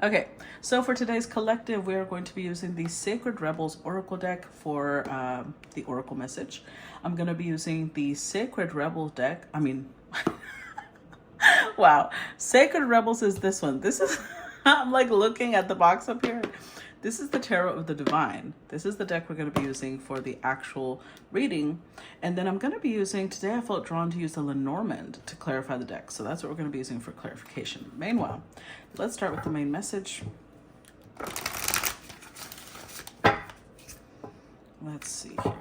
Okay, so for today's collective, we are going to be using the Sacred Rebels Oracle deck for the Oracle message. I'm going to be using the Sacred Rebel deck. Wow. Sacred Rebels is this one. This is, I'm like looking at the box up here. This is the Tarot of the Divine. This is the deck we're going to be using for the actual reading. And then I'm going to be using, today I felt drawn to use the Lenormand to clarify the deck. So that's what we're going to be using for clarification. Meanwhile, let's start with the main message. Let's see here.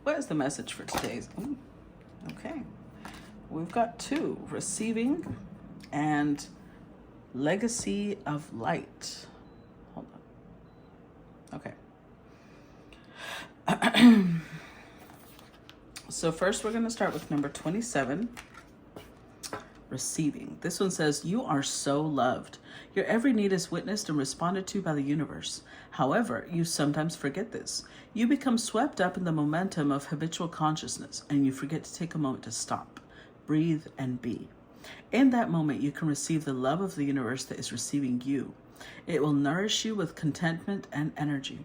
What is the message for today's? Ooh, okay. We've got two, receiving and legacy of light. Hold on. Okay. So first we're going to start with number 27, receiving. This one says, you are so loved. Your every need is witnessed and responded to by the universe. However, you sometimes forget this. You become swept up in the momentum of habitual consciousness, and you forget to take a moment to stop, breathe, and be. In that moment, you can receive the love of the universe that is receiving you. It will nourish you with contentment and energy.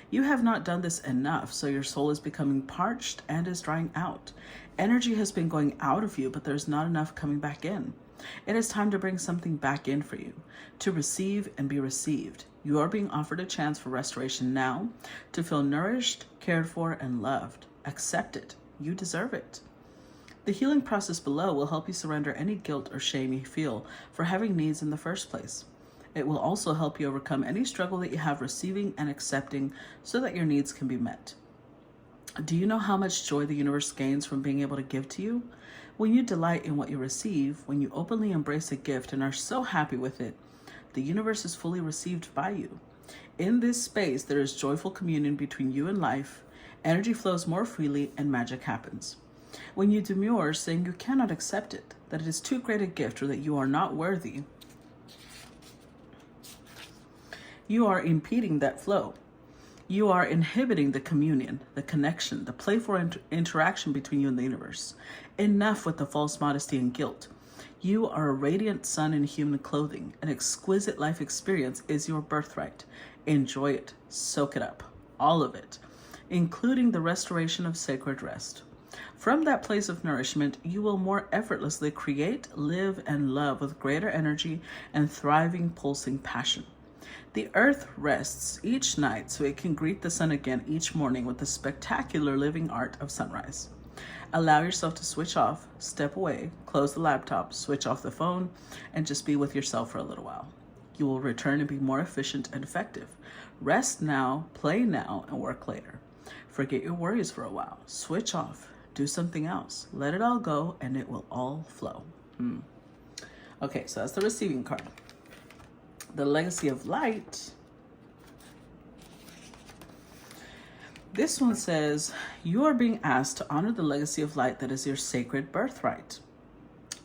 You have not done this enough, so your soul is becoming parched and is drying out. Energy has been going out of you, but there's not enough coming back in. It is time to bring something back in for you, to receive and be received. You are being offered a chance for restoration now, to feel nourished, cared for, and loved. Accept it. You deserve it. The healing process below will help you surrender any guilt or shame you feel for having needs in the first place. It will also help you overcome any struggle that you have receiving and accepting so that your needs can be met. Do you know how much joy the universe gains from being able to give to you? When you delight in what you receive, when you openly embrace a gift and are so happy with it, the universe is fully received by you. In this space, there is joyful communion between you and life, energy flows more freely, and magic happens. When you demur, saying you cannot accept it, that it is too great a gift, or that you are not worthy, you are impeding that flow. You are inhibiting the communion, the connection, the playful interaction between you and the universe. Enough with the false modesty and guilt. You are a radiant sun in human clothing. An exquisite life experience is your birthright. Enjoy it. Soak it up. All of it, including the restoration of sacred rest. From that place of nourishment, you will more effortlessly create, live, and love with greater energy and thriving, pulsing passion. The earth rests each night so it can greet the sun again each morning with the spectacular living art of sunrise. Allow yourself to switch off, step away, close the laptop, switch off the phone, and just be with yourself for a little while. You will return and be more efficient and effective. Rest now, play now, and work later. Forget your worries for a while. Switch off. Do something else. Let it all go, and it will all flow. Okay, so that's the receiving card. The legacy of light. This one says, you are being asked to honor the legacy of light that is your sacred birthright.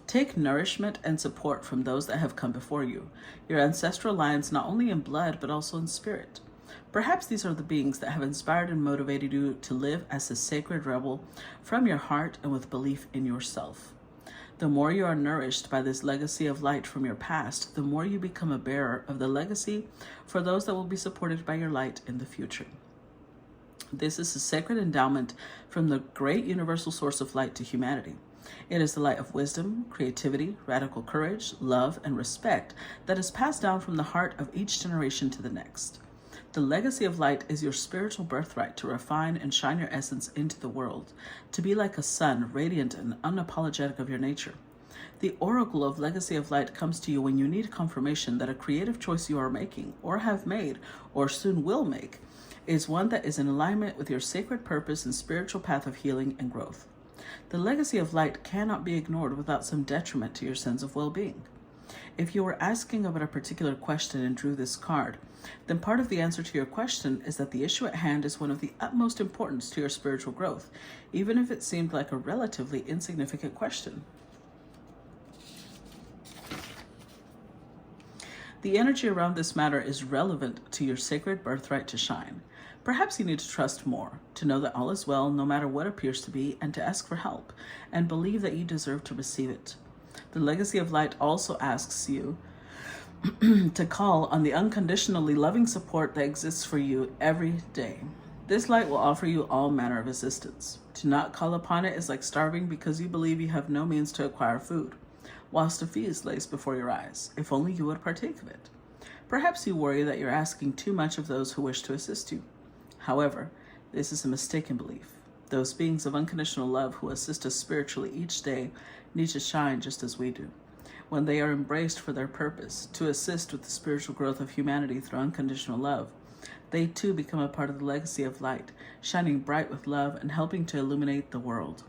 Take nourishment and support from those that have come before you, your ancestral lines not only in blood, but also in spirit. Perhaps these are the beings that have inspired and motivated you to live as a sacred rebel from your heart and with belief in yourself. The more you are nourished by this legacy of light from your past, the more you become a bearer of the legacy for those that will be supported by your light in the future. This is a sacred endowment from the great universal source of light to humanity. It is the light of wisdom, creativity, radical courage, love, and respect that is passed down from the heart of each generation to the next. The legacy of light is your spiritual birthright to refine and shine your essence into the world, to be like a sun, radiant and unapologetic of your nature. The oracle of legacy of light comes to you when you need confirmation that a creative choice you are making, or have made, or soon will make, is one that is in alignment with your sacred purpose and spiritual path of healing and growth. The legacy of light cannot be ignored without some detriment to your sense of well-being. If you were asking about a particular question and drew this card, then part of the answer to your question is that the issue at hand is one of the utmost importance to your spiritual growth, even if it seemed like a relatively insignificant question. The energy around this matter is relevant to your sacred birthright to shine. Perhaps you need to trust more, to know that all is well no matter what appears to be, and to ask for help, and believe that you deserve to receive it. The legacy of light also asks you to call on the unconditionally loving support that exists for you every day. This light will offer you all manner of assistance. To not call upon it is like starving because you believe you have no means to acquire food, whilst a feast lays before your eyes. If only you would partake of it. Perhaps you worry that you're asking too much of those who wish to assist you. However, this is a mistaken belief. Those beings of unconditional love who assist us spiritually each day need to shine just as we do. When they are embraced for their purpose, to assist with the spiritual growth of humanity through unconditional love, they too become a part of the legacy of light, shining bright with love and helping to illuminate the world.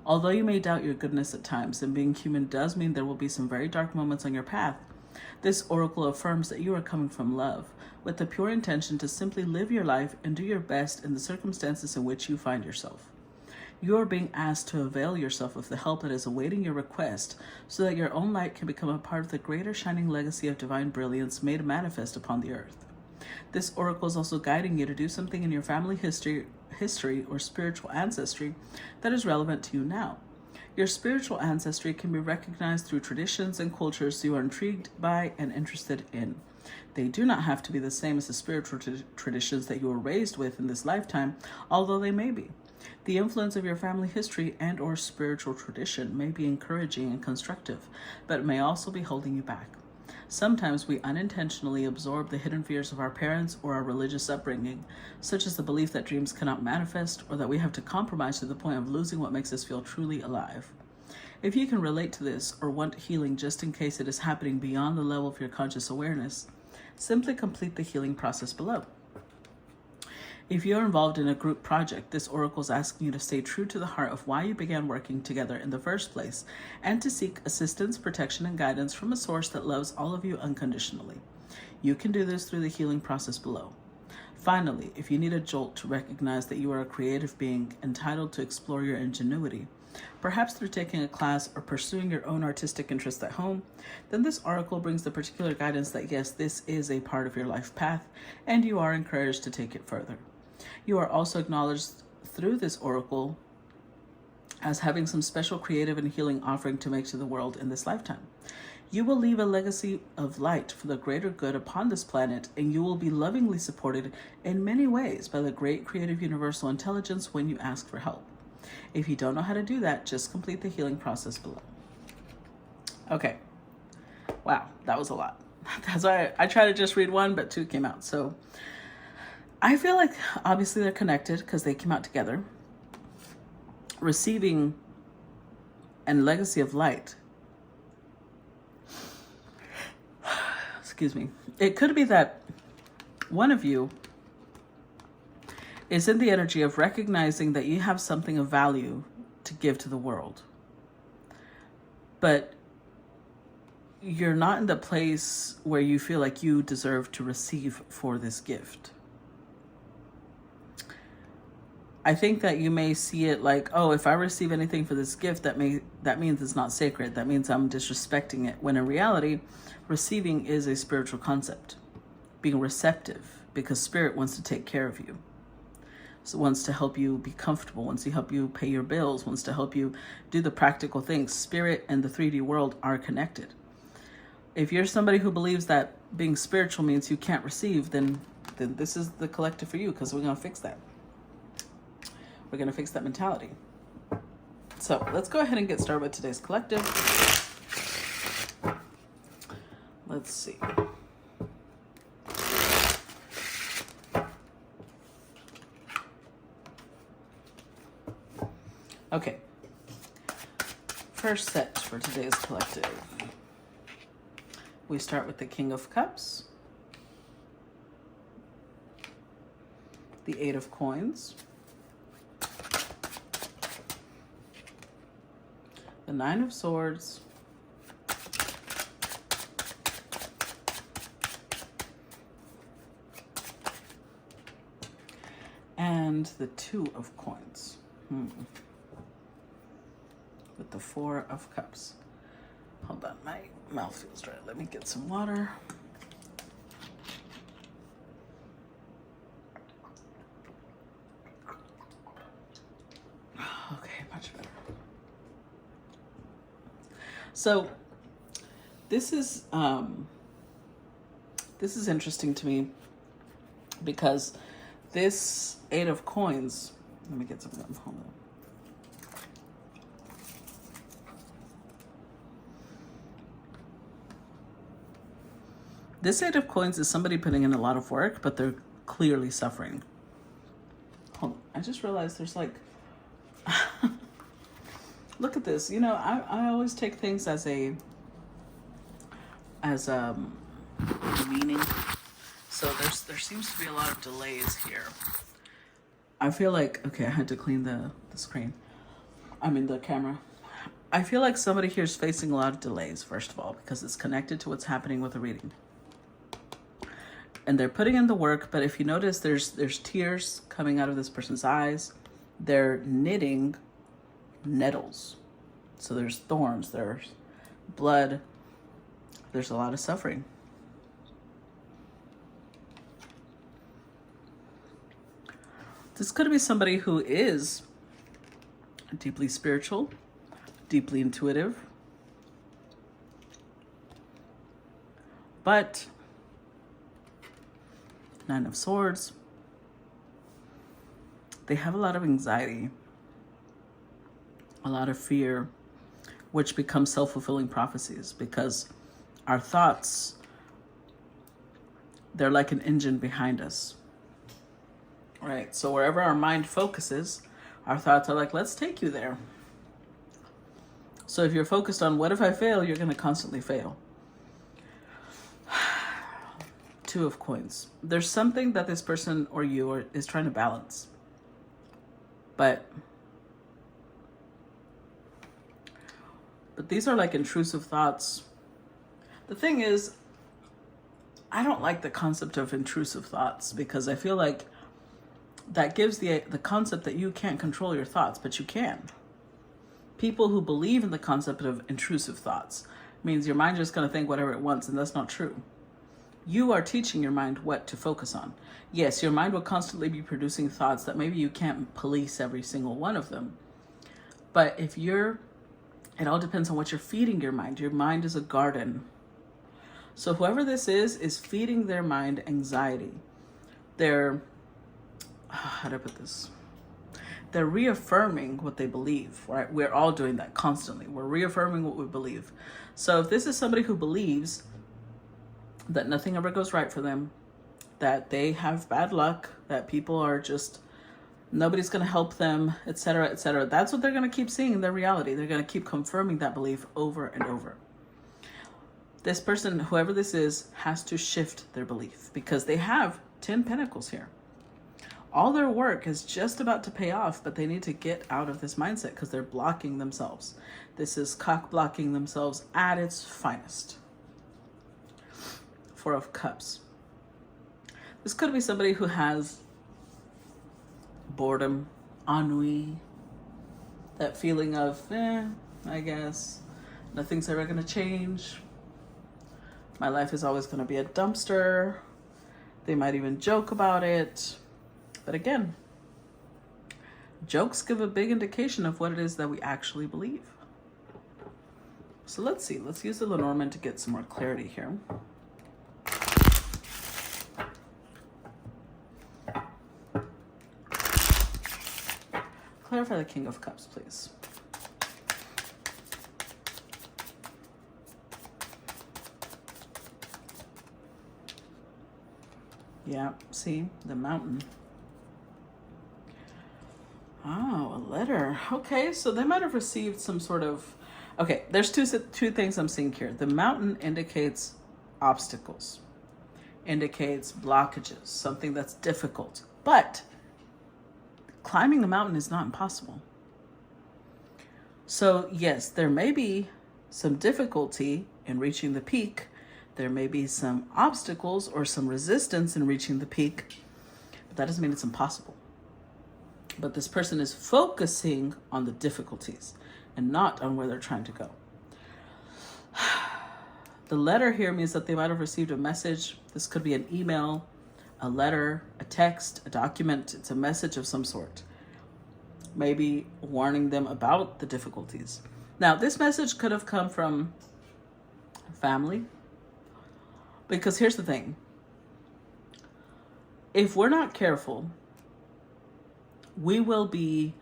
Although you may doubt your goodness at times, and being human does mean there will be some very dark moments on your path, this oracle affirms that you are coming from love, with the pure intention to simply live your life and do your best in the circumstances in which you find yourself. You are being asked to avail yourself of the help that is awaiting your request so that your own light can become a part of the greater shining legacy of divine brilliance made manifest upon the earth. This oracle is also guiding you to do something in your family history or spiritual ancestry that is relevant to you now. Your spiritual ancestry can be recognized through traditions and cultures you are intrigued by and interested in. They do not have to be the same as the spiritual traditions that you were raised with in this lifetime, although they may be. The influence of your family history and or spiritual tradition may be encouraging and constructive, but it may also be holding you back. Sometimes we unintentionally absorb the hidden fears of our parents or our religious upbringing, such as the belief that dreams cannot manifest or that we have to compromise to the point of losing what makes us feel truly alive. If you can relate to this or want healing just in case it is happening beyond the level of your conscious awareness, simply complete the healing process below. If you're involved in a group project, this oracle is asking you to stay true to the heart of why you began working together in the first place, and to seek assistance, protection, and guidance from a source that loves all of you unconditionally. You can do this through the healing process below. Finally, if you need a jolt to recognize that you are a creative being entitled to explore your ingenuity, perhaps through taking a class or pursuing your own artistic interests at home, then this oracle brings the particular guidance that yes, this is a part of your life path, and you are encouraged to take it further. You are also acknowledged through this oracle as having some special creative and healing offering to make to the world in this lifetime. You will leave a legacy of light for the greater good upon this planet, and you will be lovingly supported in many ways by the great creative universal intelligence when you ask for help. If you don't know how to do that, just complete the healing process below. Okay. Wow, that was a lot. That's why I tried to just read one, but two came out. So I feel like obviously they're connected because they came out together. Receiving and legacy of light. Excuse me. It could be that one of you is in the energy of recognizing that you have something of value to give to the world. But you're not in the place where you feel like you deserve to receive for this gift. I think that you may see it like, oh, if I receive anything for this gift, that means it's not sacred. That means I'm disrespecting it. When in reality, receiving is a spiritual concept. Being receptive, because spirit wants to take care of you. So wants to help you be comfortable, wants to help you pay your bills, wants to help you do the practical things. Spirit and the 3D world are connected. If you're somebody who believes that being spiritual means you can't receive, then this is the collective for you, because we're going to fix that. We're going to fix that mentality. So let's go ahead and get started with today's collective. Let's see. Okay. First set for today's collective. We start with the King of Cups, the Eight of Coins, the Nine of Swords, and the Two of Coins, with the Four of Cups. Hold on, my mouth feels dry. Let me get some water. Okay, much better. So this is interesting to me because this Eight of Coins, let me get some of them. Hold on. This Eight of Coins is somebody putting in a lot of work, but they're clearly suffering. Hold on. I just realized there's like, look at this. You know, I always take things as meaning. So there seems to be a lot of delays here. I feel like, okay, I had to clean the screen. I mean the camera. I feel like somebody here is facing a lot of delays, first of all, because it's connected to what's happening with the reading. And they're putting in the work, but if you notice, there's tears coming out of this person's eyes. They're knitting nettles. So there's thorns, there's blood, there's a lot of suffering. This could be somebody who is deeply spiritual, deeply intuitive, but Nine of Swords, they have a lot of anxiety, a lot of fear, which becomes self-fulfilling prophecies because our thoughts, they're like an engine behind us, right? So wherever our mind focuses, our thoughts are like, let's take you there. So if you're focused on what if I fail, you're going to constantly fail. Two of Coins. There's something that this person or you is trying to balance. But these are like intrusive thoughts. The thing is, I don't like the concept of intrusive thoughts because I feel like that gives the concept that you can't control your thoughts, but you can. People who believe in the concept of intrusive thoughts means your mind just going to think whatever it wants, and that's not true. You are teaching your mind what to focus on. Yes, your mind will constantly be producing thoughts that maybe you can't police every single one of them. But it all depends on what you're feeding your mind. Your mind is a garden. So whoever this is feeding their mind anxiety. How do I put this? They're reaffirming what they believe, right? We're all doing that constantly. We're reaffirming what we believe. So if this is somebody who believes that nothing ever goes right for them, that they have bad luck, that people are just, nobody's going to help them, etc., etc., that's what they're going to keep seeing in their reality. They're going to keep confirming that belief over and over. This person, whoever this is, has to shift their belief because they have 10 pentacles here. All their work is just about to pay off, but they need to get out of this mindset because they're blocking themselves. This is cock blocking themselves at its finest. Four of Cups. This could be somebody who has boredom, ennui, that feeling of, I guess nothing's ever going to change. My life is always going to be a dumpster. They might even joke about it. But again, jokes give a big indication of what it is that we actually believe. So let's see. Let's use the Lenormand to get some more clarity here. Clarify the King of Cups, please. Yeah, see, the Mountain. Oh, a letter. Okay, so they might have received some sort of... Okay, there's two things I'm seeing here. The Mountain indicates obstacles, indicates blockages, something that's difficult. But climbing the mountain is not impossible. So yes, there may be some difficulty in reaching the peak. There may be some obstacles or some resistance in reaching the peak, but that doesn't mean it's impossible. But this person is focusing on the difficulties and not on where they're trying to go. The letter here means that they might have received a message. This could be an email, a letter, a text, a document. It's a message of some sort, maybe warning them about the difficulties. Now, this message could have come from family, because here's the thing. If we're not careful, we will be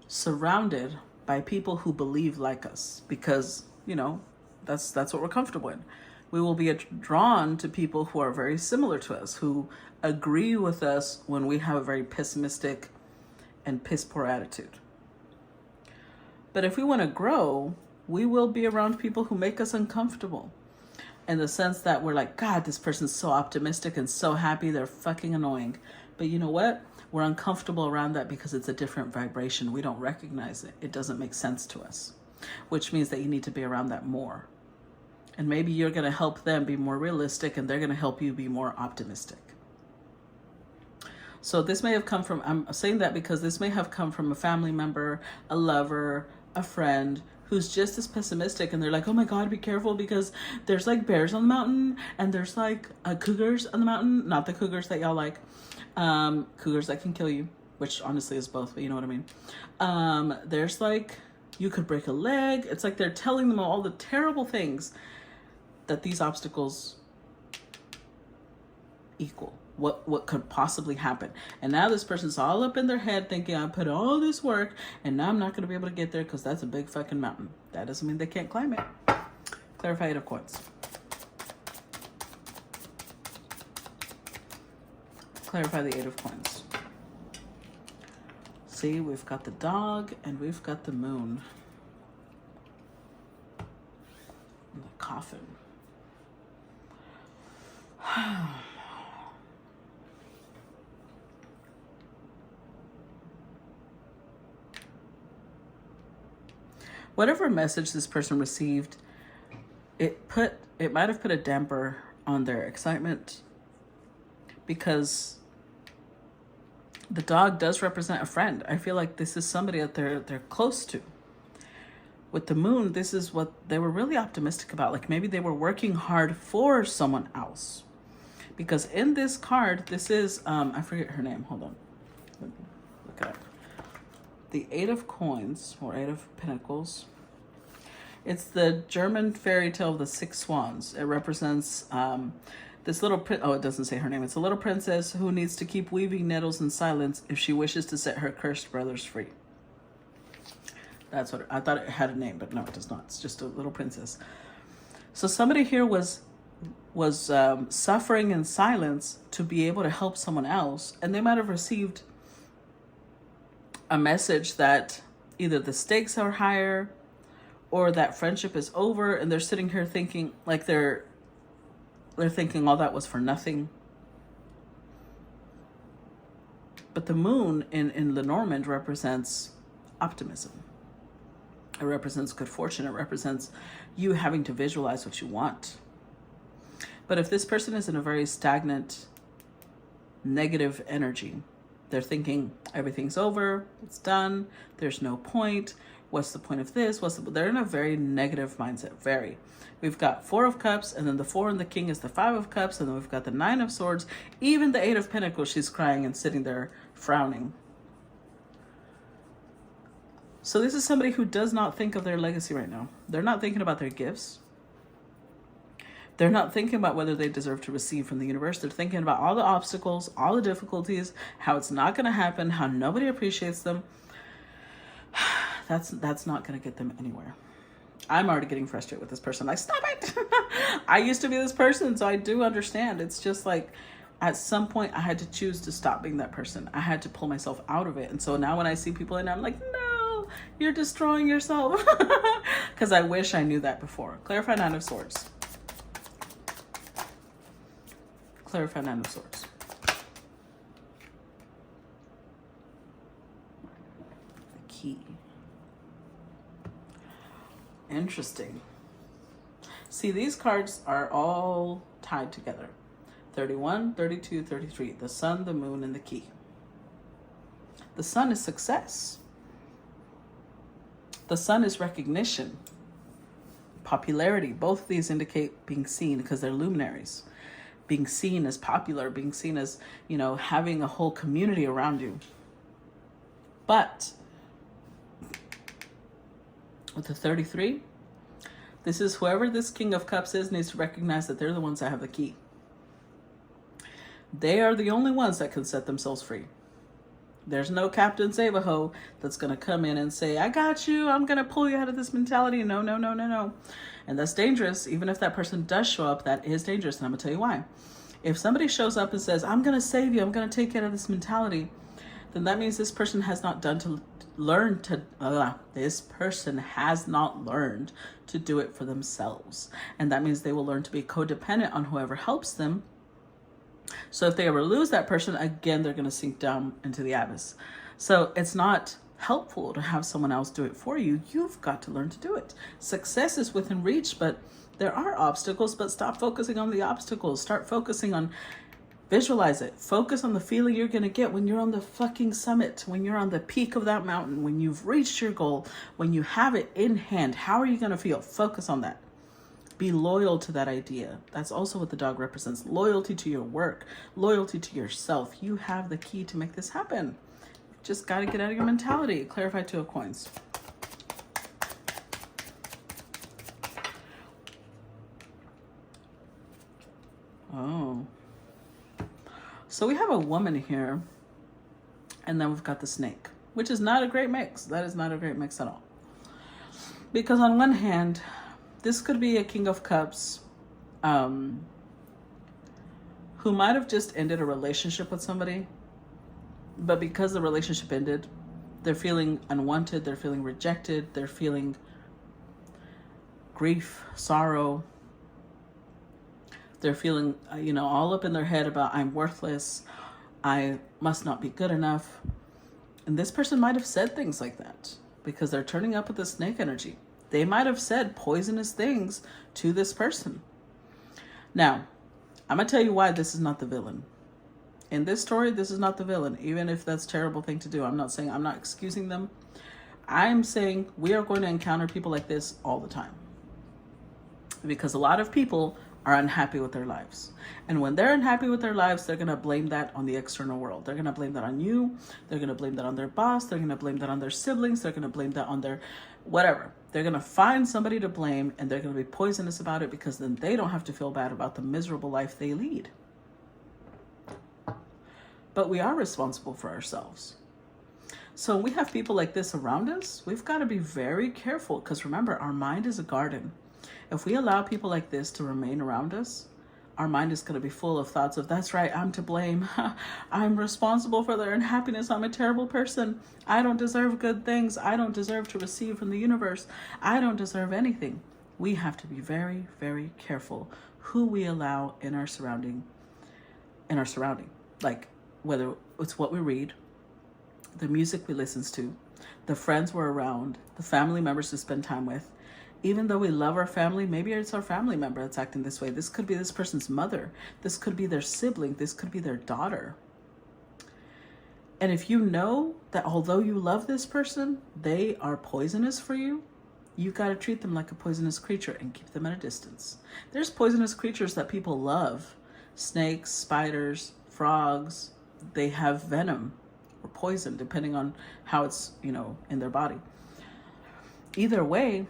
surrounded by people who believe like us, because, you know, that's what we're comfortable in. We will be drawn to people who are very similar to us, who agree with us when we have a very pessimistic and piss poor attitude. But if we want to grow, we will be around people who make us uncomfortable, in the sense that we're like, God, this person's so optimistic and so happy, they're fucking annoying. But you know what? We're uncomfortable around that because it's a different vibration. We don't recognize it. It doesn't make sense to us, which means that you need to be around that more. And maybe you're going to help them be more realistic, and they're going to help you be more optimistic. So this may have come from, I'm saying that because this may have come from a family member, a lover, a friend, who's just as pessimistic, and they're like, oh my God, be careful because there's like bears on the mountain, and there's like cougars on the mountain. Not the cougars that y'all like. Cougars that can kill you, which honestly is both, but you know what I mean. There's like, you could break a leg. It's like they're telling them all the terrible things that these obstacles equal. What could possibly happen. And now this person's all up in their head thinking, I put all this work and now I'm not going to be able to get there because that's a big fucking mountain. That doesn't mean they can't climb it. Clarify 8 of coins. Clarify the 8 of coins. See, we've got the dog and we've got the moon. And the coffin. Whatever message this person received, it might have put a damper on their excitement, because the dog does represent a friend. I feel like this is somebody that they're close to. With the moon, this is what they were really optimistic about. Like maybe they were working hard for someone else. Because in this card, this is, I forget her name. Hold on. Look at it. The 8 of coins, or 8 of pentacles. It's the German fairy tale of the 6 swans. It represents this little, it doesn't say her name. It's a little princess who needs to keep weaving nettles in silence if she wishes to set her cursed brothers free. That's what I thought it had a name, but no, it does not. It's just a little princess. So somebody here was suffering in silence to be able to help someone else, and they might have received a message that either the stakes are higher or that friendship is over, and they're sitting here thinking like they're thinking all that was for nothing. But the moon in Lenormand represents optimism. It represents good fortune. It represents you having to visualize what you want. But if this person is in a very stagnant, negative energy, they're thinking everything's over, it's done, there's no point, what's the point of this? They're in a very negative mindset, very. We've got 4 of Cups, and then the 4 and the King is the 5 of Cups, and then we've got the 9 of Swords, even the 8 of Pentacles, she's crying and sitting there frowning. So this is somebody who does not think of their legacy right now. They're not thinking about their gifts. They're not thinking about whether they deserve to receive from the universe. They're thinking about all the obstacles, all the difficulties, how it's not going to happen, how nobody appreciates them. That's not going to get them anywhere. I'm already getting frustrated with this person. Like, stop it. I used to be this person, so I do understand. It's just like, at some point, I had to choose to stop being that person. I had to pull myself out of it. And so now when I see people and I'm like, no, you're destroying yourself. Because I wish I knew that before. Clarify 9 of Swords. Clarify 9 of Swords. The key. Interesting. See, these cards are all tied together. 31, 32, 33. The sun, the moon, and the key. The sun is success. The sun is recognition. Popularity. Both of these indicate being seen because they're luminaries. Being seen as popular, being seen as, you know, having a whole community around you. But With the 33, this is whoever this King of Cups is needs to recognize that they're the ones that have the key. They are the only ones that can set themselves free. There's no Captain Save-A-Ho that's going to come in and say, I got you, I'm going to pull you out of this mentality. No, no, no, no, no. And that's dangerous. Even if that person does show up, that is dangerous. And I'm going to tell you why. If somebody shows up and says, I'm going to save you, I'm going to take you out of this mentality, then that means this person has not learned to do it for themselves. And that means they will learn to be codependent on whoever helps them. So if they ever lose that person, again, they're going to sink down into the abyss. So it's not helpful to have someone else do it for you. You've got to learn to do it. Success is within reach, but there are obstacles, but stop focusing on the obstacles. Start focusing on, visualize it. Focus on the feeling you're going to get when you're on the fucking summit, when you're on the peak of that mountain, when you've reached your goal, when you have it in hand. How are you going to feel? Focus on that. Be loyal to that idea. That's also what the dog represents. Loyalty to your work, loyalty to yourself. You have the key to make this happen. Just got to get out of your mentality. Clarify 2 of coins. Oh. So we have a woman here, and then we've got the snake, which is not a great mix. That is not a great mix at all. Because on one hand, this could be a King of Cups who might have just ended a relationship with somebody, but because the relationship ended, they're feeling unwanted, they're feeling rejected, they're feeling grief, sorrow. They're feeling, all up in their head about I'm worthless, I must not be good enough. And this person might have said things like that because they're turning up with the snake energy. They might have said poisonous things to this person. Now, I'm going to tell you why this is not the villain. In this story, this is not the villain, even if that's a terrible thing to do. I'm not excusing them. I'm saying we are going to encounter people like this all the time. Because a lot of people are unhappy with their lives. And when they're unhappy with their lives, they're going to blame that on the external world. They're going to blame that on you. They're going to blame that on their boss. They're going to blame that on their siblings. They're going to blame that on their whatever. They're going to find somebody to blame, and they're going to be poisonous about it because then they don't have to feel bad about the miserable life they lead. But we are responsible for ourselves. So when we have people like this around us, we've got to be very careful because remember, our mind is a garden. If we allow people like this to remain around us, our mind is going to be full of thoughts of, that's right, I'm to blame. I'm responsible for their unhappiness. I'm a terrible person. I don't deserve good things. I don't deserve to receive from the universe. I don't deserve anything. We have to be very, very careful who we allow in our surrounding. Like whether it's what we read, the music we listen to, the friends we're around, the family members to spend time with. Even though we love our family, maybe it's our family member that's acting this way. This could be this person's mother. This could be their sibling. This could be their daughter. And if you know that although you love this person, they are poisonous for you, you got to treat them like a poisonous creature and keep them at a distance. There's poisonous creatures that people love. Snakes, spiders, frogs. They have venom or poison depending on how it's, in their body. Either way,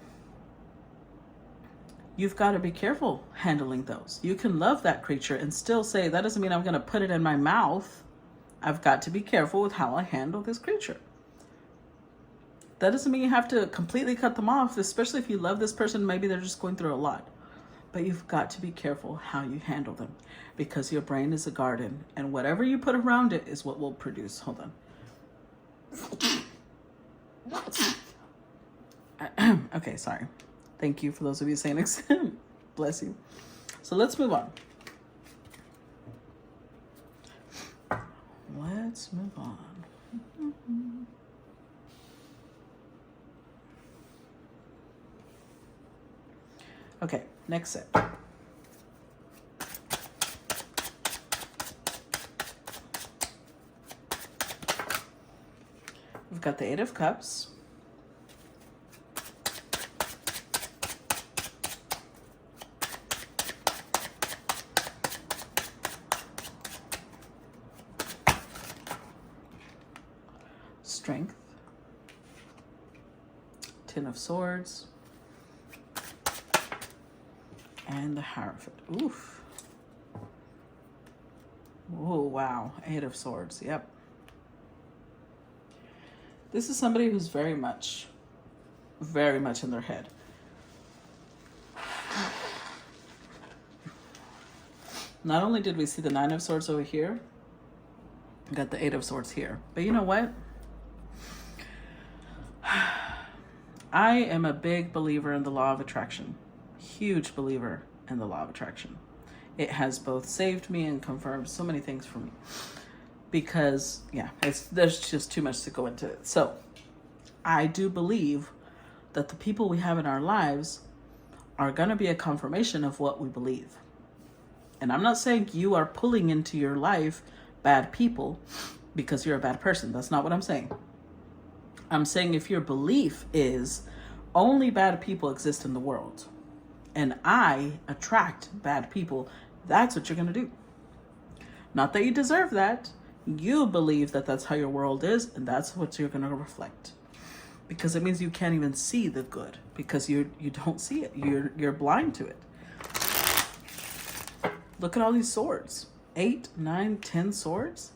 you've got to be careful handling those. You can love that creature and still say, that doesn't mean I'm going to put it in my mouth. I've got to be careful with how I handle this creature. That doesn't mean you have to completely cut them off, especially if you love this person. Maybe they're just going through a lot. But you've got to be careful how you handle them because your brain is a garden and whatever you put around it is what will produce. Hold on. Okay, sorry. Thank you for those of you saying bless you. So let's move on. Let's move on. Okay, next set. We've got the 8 of Cups. Strength, Ten of Swords, and the Hierophant. Oof. Oh, wow. Eight of Swords. Yep. This is somebody who's very much in their head. Not only did we see the Nine of Swords over here, we got the Eight of Swords here. But you know what? I am a big believer in the law of attraction. Huge believer in the law of attraction. It has both saved me and confirmed so many things for me. Because, yeah, there's just too much to go into it. So, I do believe that the people we have in our lives are going to be a confirmation of what we believe. And I'm not saying you are pulling into your life bad people because you're a bad person. That's not what I'm saying. I'm saying if your belief is only bad people exist in the world and I attract bad people, that's what you're going to do. Not that you deserve that. You believe that that's how your world is, and that's what you're going to reflect. Because it means you can't even see the good because you don't see it. You're blind to it. Look at all these swords. 8, 9, 10 swords.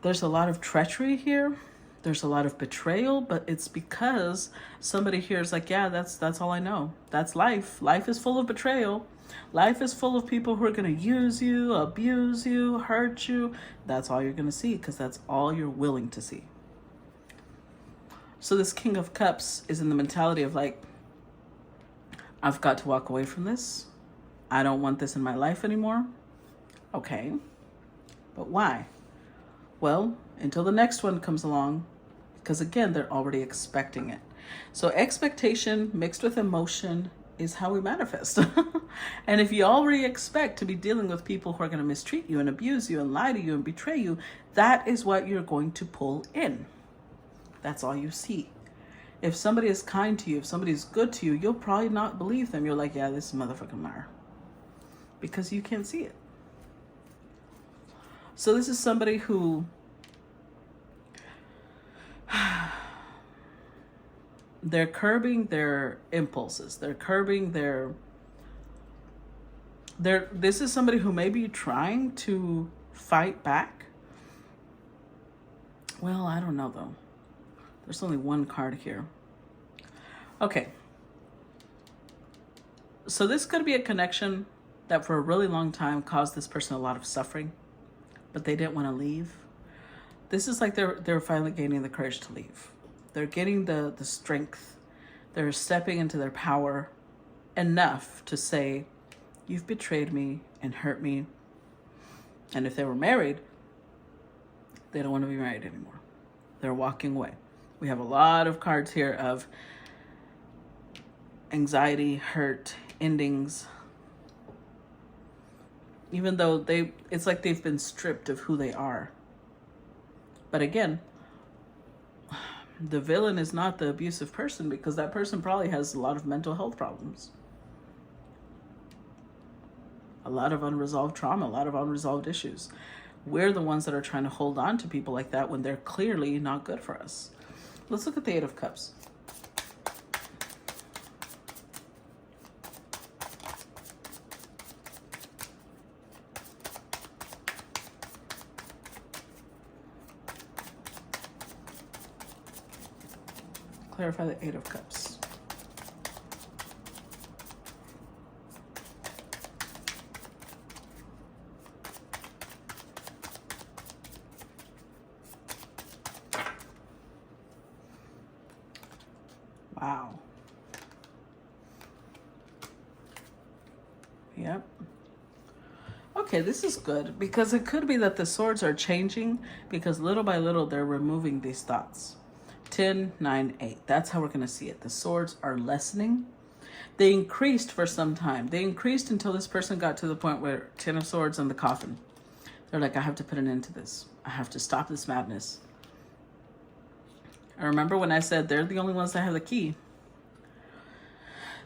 There's a lot of treachery here. There's a lot of betrayal, but it's because somebody here is like, yeah, that's all I know. That's life. Life is full of betrayal. Life is full of people who are going to use you, abuse you, hurt you. That's all you're going to see because that's all you're willing to see. So this King of Cups is in the mentality of like, I've got to walk away from this. I don't want this in my life anymore. Okay, but why? Well, until the next one comes along, because again, they're already expecting it. So expectation mixed with emotion is how we manifest. And if you already expect to be dealing with people who are going to mistreat you and abuse you and lie to you and betray you, that is what you're going to pull in. That's all you see. If somebody is kind to you, if somebody's good to you, you'll probably not believe them. You're like, yeah, this is motherfucking liar. Because you can't see it. So this is somebody who they're curbing their impulses. They're curbing this is somebody who may be trying to fight back. Well, I don't know though. There's only one card here. Okay. So this could be a connection that for a really long time caused this person a lot of suffering, but they didn't want to leave. This is like they're finally gaining the courage to leave. They're getting the strength. They're stepping into their power enough to say, you've betrayed me and hurt me. And if they were married, they don't want to be married anymore. They're walking away. We have a lot of cards here of anxiety, hurt, endings. Even though it's like they've been stripped of who they are. But again, the villain is not the abusive person because that person probably has a lot of mental health problems. A lot of unresolved trauma, a lot of unresolved issues. We're the ones that are trying to hold on to people like that when they're clearly not good for us. Let's look at the Eight of Cups. Clarify the Eight of Cups. Wow. Yep. Okay, this is good because it could be that the swords are changing because little by little they're removing these thoughts. 10, 9, 8. That's how we're going to see it. The swords are lessening. They increased for some time. They increased until this person got to the point where 10 of Swords in the coffin. They're like, I have to put an end to this. I have to stop this madness. I remember when I said they're the only ones that have the key.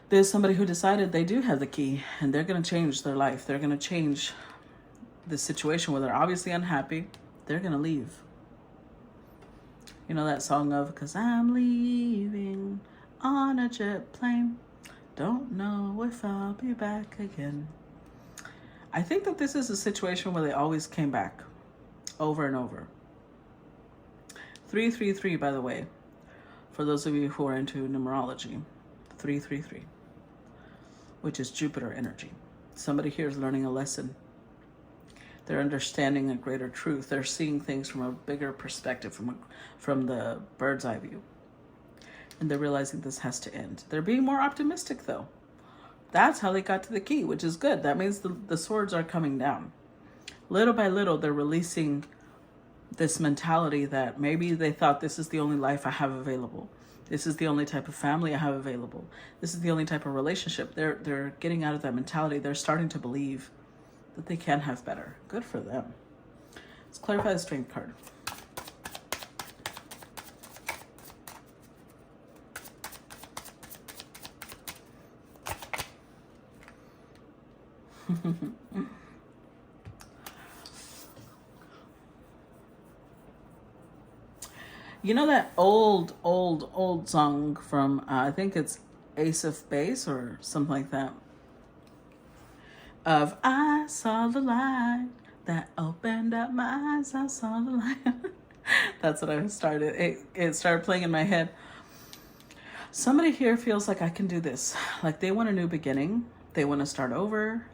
There's somebody who decided they do have the key and they're going to change their life. They're going to change the situation where they're obviously unhappy. They're going to leave. You know that song of, 'cause I'm leaving on a jet plane. Don't know if I'll be back again. I think that this is a situation where they always came back over and over. 333, by the way, for those of you who are into numerology, 333, which is Jupiter energy. Somebody here is learning a lesson. They're understanding a greater truth. They're seeing things from a bigger perspective, from the bird's eye view. And they're realizing this has to end. They're being more optimistic, though. That's how they got to the key, which is good. That means the swords are coming down. Little by little, they're releasing this mentality that maybe they thought, this is the only life I have available. This is the only type of family I have available. This is the only type of relationship. They're getting out of that mentality. They're starting to believe that they can have better. Good for them. Let's clarify the strength card. You know that old song from, I think it's Ace of Base or something like that, of I saw the light that opened up my eyes, I saw the light. That's what I started. It started playing in my head. Somebody here feels like I can do this. Like they want a new beginning. They want to start over.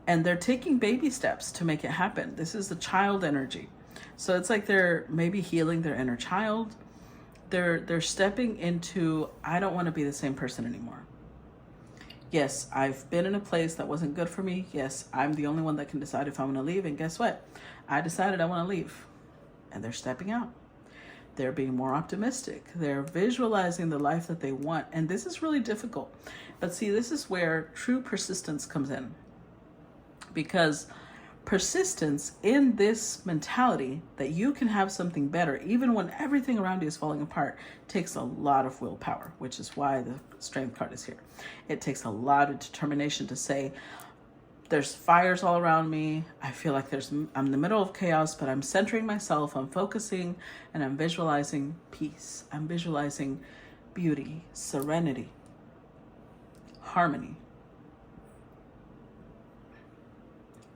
And they're taking baby steps to make it happen. This is the child energy. So it's like they're maybe healing their inner child. They're stepping into, I don't want to be the same person anymore. Yes, I've been in a place that wasn't good for me. Yes, I'm the only one that can decide if I'm going to leave. And guess what? I decided I want to leave. And they're stepping out. They're being more optimistic. They're visualizing the life that they want. And this is really difficult. But see, this is where true persistence comes in. Because persistence in this mentality that you can have something better, even when everything around you is falling apart, takes a lot of willpower, which is why the strength card is here. It takes a lot of determination to say, there's fires all around me. I feel like I'm in the middle of chaos, but I'm centering myself, I'm focusing, and I'm visualizing peace. I'm visualizing beauty, serenity, harmony.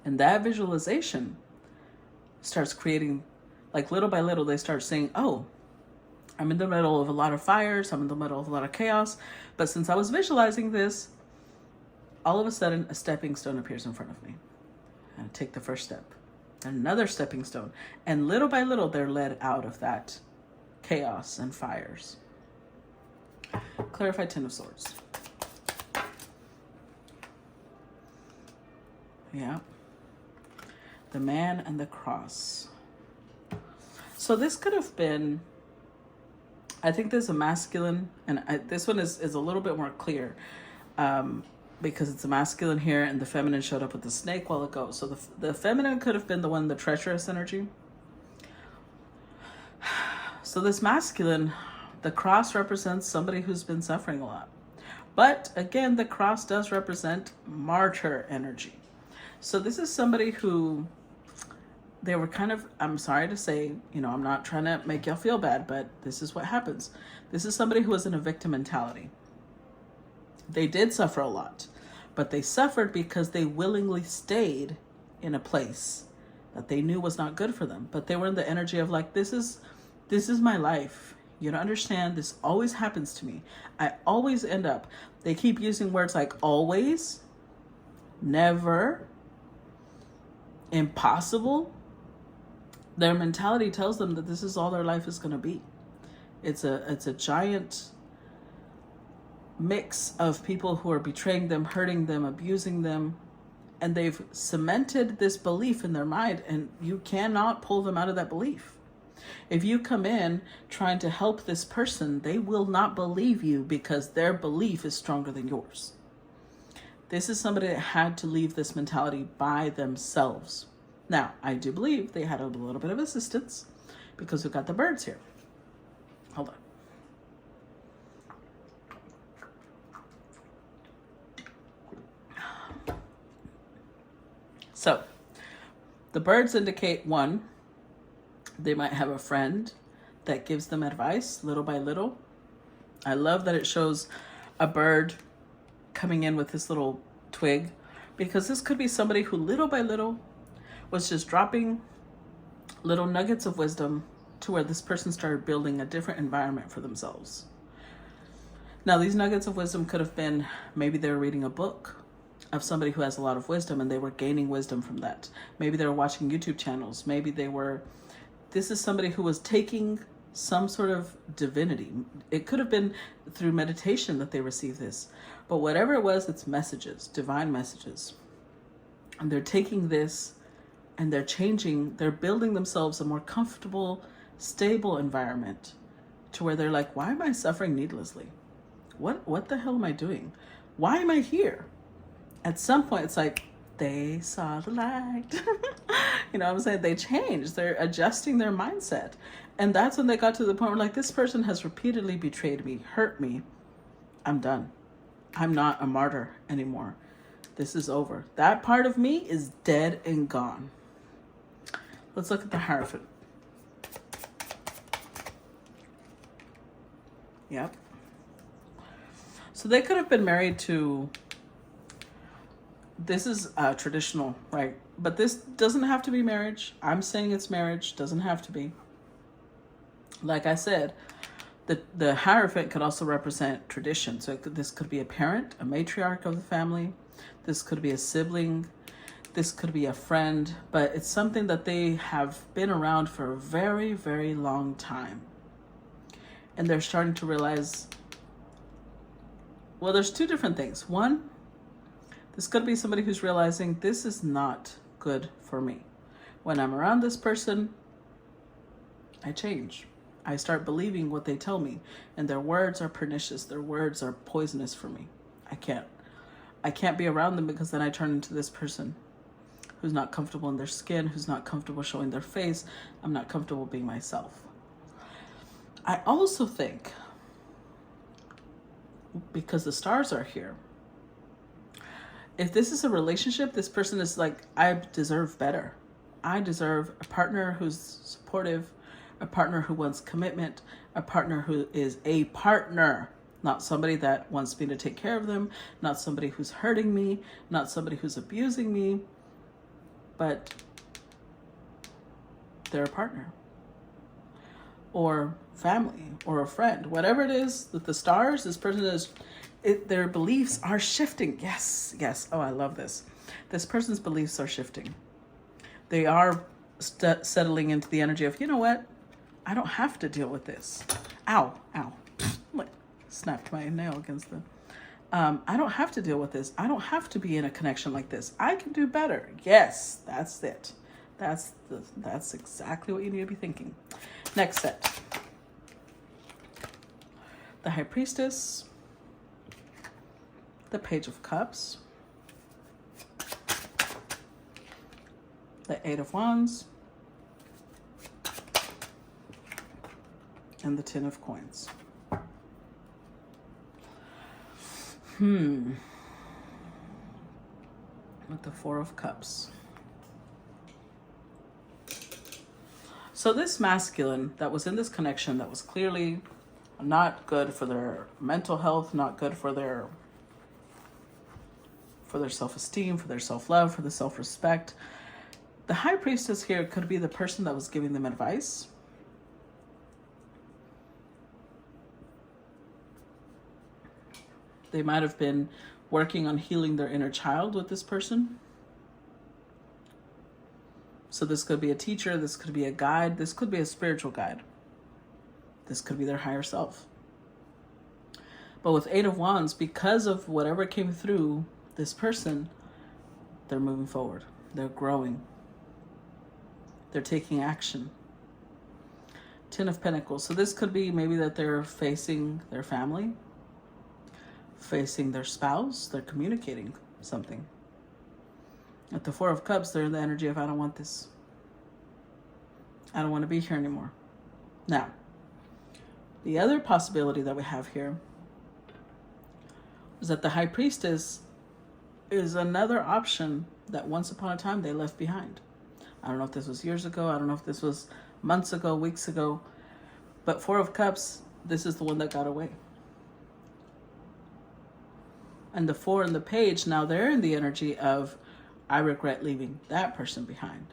And that visualization starts creating, like little by little, they start saying, oh, I'm in the middle of a lot of fires. I'm in the middle of a lot of chaos. But since I was visualizing this, all of a sudden a stepping stone appears in front of me. And I take the first step, another stepping stone. And little by little, they're led out of that chaos and fires. Clarified Ten of Swords. Yeah. The Man and the Cross. So this could have been, I think there's a masculine, and this one is a little bit more clear because it's a masculine here and the feminine showed up with the snake while ago. So the feminine could have been the one, the treacherous energy. So this masculine, the cross represents somebody who's been suffering a lot. But again, the cross does represent martyr energy. So this is somebody who, they were kind of, I'm sorry to say, I'm not trying to make y'all feel bad, but this is what happens. This is somebody who was in a victim mentality. They did suffer a lot, but they suffered because they willingly stayed in a place that they knew was not good for them. But they were in the energy of like, this is my life. You don't understand. This always happens to me. I always end up, they keep using words like always, never, impossible. Their mentality tells them that this is all their life is going to be. It's a giant mix of people who are betraying them, hurting them, abusing them, and they've cemented this belief in their mind, and you cannot pull them out of that belief. If you come in trying to help this person, they will not believe you because their belief is stronger than yours. This is somebody that had to leave this mentality by themselves. Now, I do believe they had a little bit of assistance because we've got the birds here. Hold on. So, the birds indicate, one, they might have a friend that gives them advice little by little. I love that it shows a bird coming in with this little twig, because this could be somebody who little by little was just dropping little nuggets of wisdom to where this person started building a different environment for themselves. Now, these nuggets of wisdom could have been, maybe they were reading a book of somebody who has a lot of wisdom and they were gaining wisdom from that. Maybe they were watching YouTube channels. Maybe this is somebody who was taking some sort of divinity. It could have been through meditation that they received this. But whatever it was, it's messages, divine messages. And they're taking this and they're building themselves a more comfortable, stable environment to where they're like, why am I suffering needlessly? What the hell am I doing? Why am I here? At some point, it's like, they saw the light. You know what I'm saying? They changed. They're adjusting their mindset. And that's when they got to the point where, like, this person has repeatedly betrayed me, hurt me. I'm done. I'm not a martyr anymore. This is over. That part of me is dead and gone. Let's look at the Hierophant. Yep. So they could have been married to, this is traditional, right? But this doesn't have to be marriage. I'm saying it's marriage. Doesn't have to be. Like I said, the Hierophant could also represent tradition. So this could be a parent, a matriarch of the family. This could be a sibling. This could be a friend. But it's something that they have been around for a very, very long time. And they're starting to realize, well, there's two different things. One, this could be somebody who's realizing this is not good for me. When I'm around this person, I change. I start believing what they tell me, and their words are pernicious. Their words are poisonous for me. I can't be around them, because then I turn into this person who's not comfortable in their skin, who's not comfortable showing their face. I'm not comfortable being myself. I also think, because the stars are here, if this is a relationship, this person is like, I deserve better. I deserve a partner who's supportive, a partner who wants commitment, a partner who is a partner, not somebody that wants me to take care of them, not somebody who's hurting me, not somebody who's abusing me, but they're a partner or family or a friend. Whatever it is that the stars, this person is, their beliefs are shifting. Yes. Oh, I love this. This person's beliefs are shifting. They are settling into the energy of, you know what? I don't have to deal with this. Ow. Snapped my nail against the... I don't have to deal with this. I don't have to be in a connection like this. I can do better. Yes, that's it. That's exactly what you need to be thinking. Next set. The High Priestess. The Page of Cups. The Eight of Wands. And the Ten of Coins. With the Four of Cups. So this masculine that was in this connection, that was clearly not good for their mental health, not good for their self-esteem, for their self-love, for the self-respect. The High Priestess here could be the person that was giving them advice. They might have been working on healing their inner child with this person. So this could be a teacher, this could be a guide, this could be a spiritual guide. This could be their higher self. But with Eight of Wands, because of whatever came through this person, they're moving forward. They're growing. They're taking action. Ten of Pentacles. So this could be maybe that they're facing their family, facing their spouse, they're communicating something. At the Four of Cups, they're in the energy of, I don't want this. I don't want to be here anymore. Now, the other possibility that we have here is that the High Priestess is another option that once upon a time they left behind. I don't know if this was years ago. I don't know if this was months ago, weeks ago. But Four of Cups, this is the one that got away. And the Four and the Page, now they're in the energy of, I regret leaving that person behind.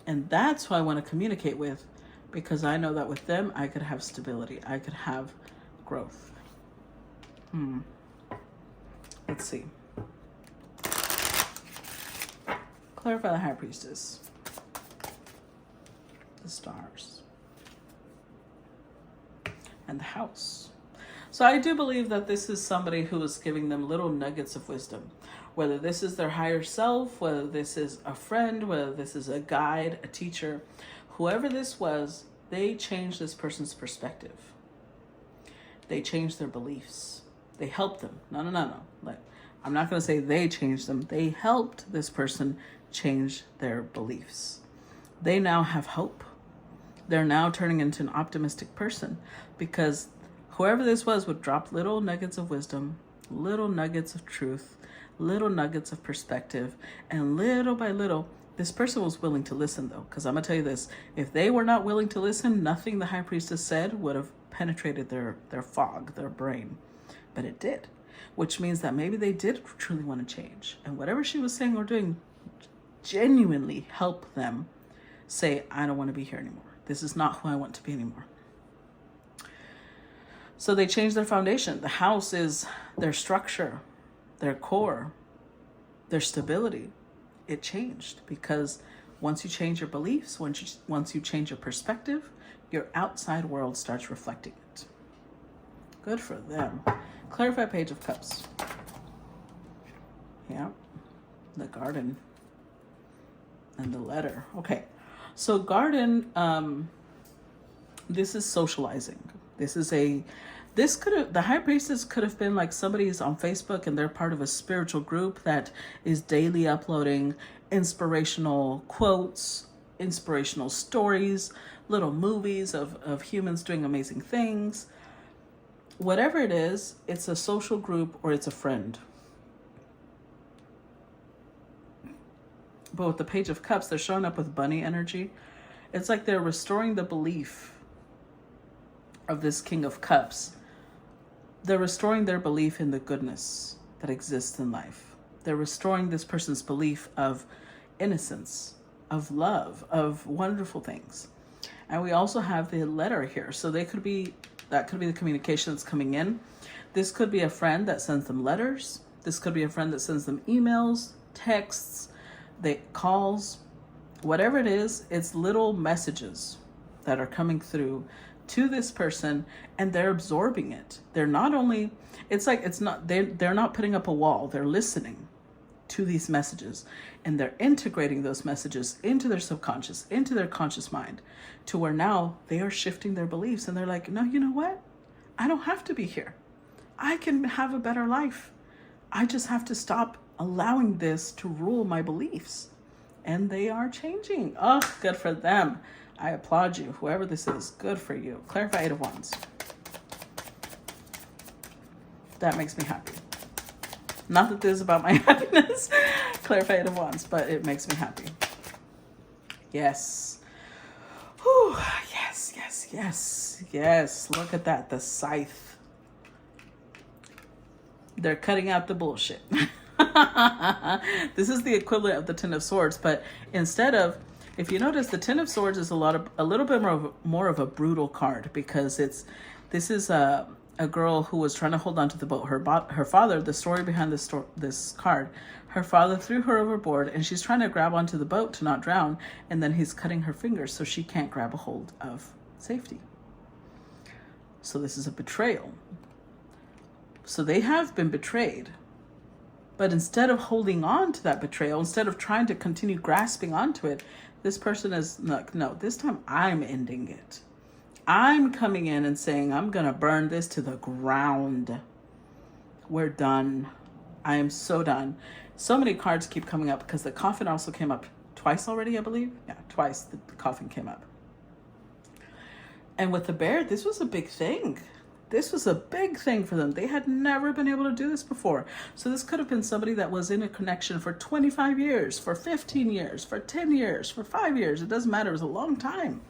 And that's who I want to communicate with, because I know that with them, I could have stability. I could have growth. Let's see. Clarify the High Priestess. The Stars. And the House. So I do believe that this is somebody who is giving them little nuggets of wisdom. Whether this is their higher self, whether this is a friend, whether this is a guide, a teacher, whoever this was, they changed this person's perspective. They changed their beliefs. They helped them. No. Like, I'm not going to say they changed them. They helped this person change their beliefs. They now have hope. They're now turning into an optimistic person, because whoever this was would drop little nuggets of wisdom, little nuggets of truth, little nuggets of perspective, and little by little, this person was willing to listen, though, because I'm going to tell you this. If they were not willing to listen, nothing the High Priestess said would have penetrated their fog, their brain. But it did, which means that maybe they did truly want to change. And whatever she was saying or doing genuinely helped them say, I don't want to be here anymore. This is not who I want to be anymore. So they changed their foundation. The house is their structure, their core, their stability. It changed, because once you change your beliefs, once you change your perspective, your outside world starts reflecting it. Good for them. Clarify Page of Cups. Yeah. The Garden. And the Letter. Okay. So Garden, this is socializing. The High Priestess could have been like somebody's on Facebook and they're part of a spiritual group that is daily uploading inspirational quotes, inspirational stories, little movies of humans doing amazing things. Whatever it is, it's a social group or it's a friend. But with the Page of Cups, they're showing up with bunny energy. It's like they're restoring the belief of this King of Cups. They're restoring their belief in the goodness that exists in life. They're restoring this person's belief of innocence, of love, of wonderful things. And we also have the Letter here. So that could be the communication that's coming in. This could be a friend that sends them letters. This could be a friend that sends them emails, texts, calls, whatever it is. It's little messages that are coming through to this person, and they're absorbing it. They're not only, they're not putting up a wall. They're listening to these messages, and they're integrating those messages into their subconscious, into their conscious mind, to where now they are shifting their beliefs, and they're like, no, you know what? I don't have to be here. I can have a better life. I just have to stop allowing this to rule my beliefs. And they are changing. Oh, good for them. I applaud you. Whoever this is, good for you. Clarify 8 of Wands. That makes me happy. Not that this is about my happiness. Clarify 8 of Wands, but it makes me happy. Yes. Whew. Yes. Look at that. The scythe. They're cutting out the bullshit. This is the equivalent of the Ten of Swords, but instead of, if you notice, the Ten of Swords is a little bit more of a brutal card, because this is a girl who was trying to hold on to the boat. Her father, the story behind this card, her father threw her overboard, and she's trying to grab onto the boat to not drown, and then he's cutting her fingers so she can't grab a hold of safety. So this is a betrayal. So they have been betrayed. But instead of holding on to that betrayal, instead of trying to continue grasping onto it, this person is, no, this time I'm ending it. I'm coming in and saying, I'm going to burn this to the ground. We're done. I am so done. So many cards keep coming up, because the coffin also came up twice already, I believe. Yeah, twice the coffin came up. And with the bear, this was a big thing. This was a big thing for them. They had never been able to do this before. So this could have been somebody that was in a connection for 25 years, for 15 years, for 10 years, for 5 years. It doesn't matter. It was a long time.